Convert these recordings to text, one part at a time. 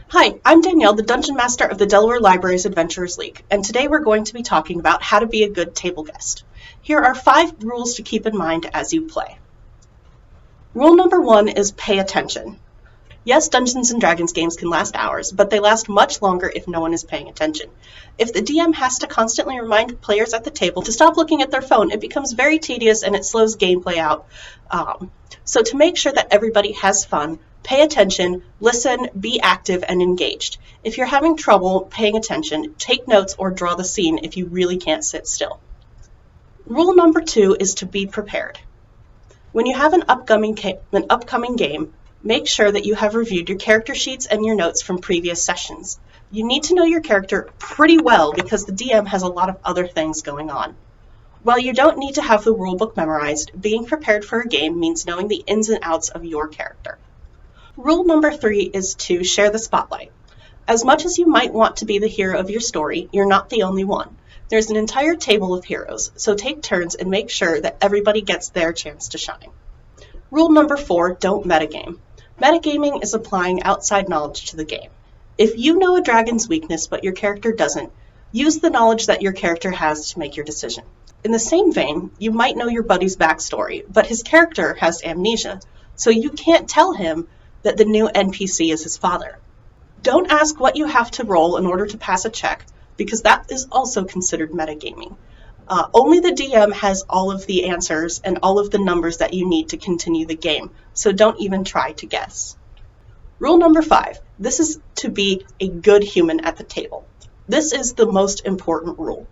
Hi, I'm Danielle, the Dungeon Master of the Delaware Library's Adventurers League, and today we're going to be talking about how to be a good table guest. Here are 5 rules to keep in mind as you play. Rule number 1 is pay attention. Yes, Dungeons & Dragons games can last hours, but they last much longer if no one is paying attention. If the DM has to constantly remind players at the table to stop looking at their phone, it becomes very tedious and it slows gameplay out. So to make sure that everybody has fun, pay attention, listen, be active, and engaged. If you're having trouble paying attention, take notes or draw the scene if you really can't sit still. Rule number 2 is to be prepared. When you have an upcoming game, make sure that you have reviewed your character sheets and your notes from previous sessions. You need to know your character pretty well because the DM has a lot of other things going on. While you don't need to have the rulebook memorized, being prepared for a game means knowing the ins and outs of your character. Rule number 3 is to share the spotlight. As much as you might want to be the hero of your story, you're not the only one. There's an entire table of heroes, so take turns and make sure that everybody gets their chance to shine. Rule number 4, don't metagame. Metagaming is applying outside knowledge to the game. If you know a dragon's weakness but your character doesn't, use the knowledge that your character has to make your decision. In the same vein, you might know your buddy's backstory, but his character has amnesia, so you can't tell him that the new NPC is his father. Don't ask what you have to roll in order to pass a check, because that is also considered metagaming. Only the DM has all of the answers and all of the numbers that you need to continue the game, so don't even try to guess. Rule number 5. This is to be a good human at the table. This is the most important rule.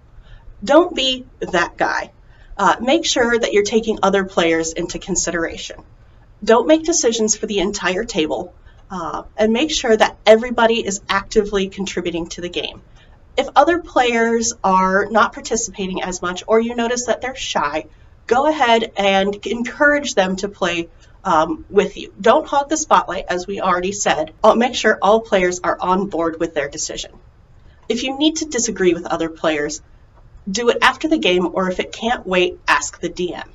Don't be that guy. Make sure that you're taking other players into consideration. Don't make decisions for the entire table, and make sure that everybody is actively contributing to the game. If other players are not participating as much or you notice that they're shy, go ahead and encourage them to play with you. Don't hog the spotlight, as we already said. Make sure all players are on board with their decision. If you need to disagree with other players, do it after the game, or if it can't wait, ask the DM.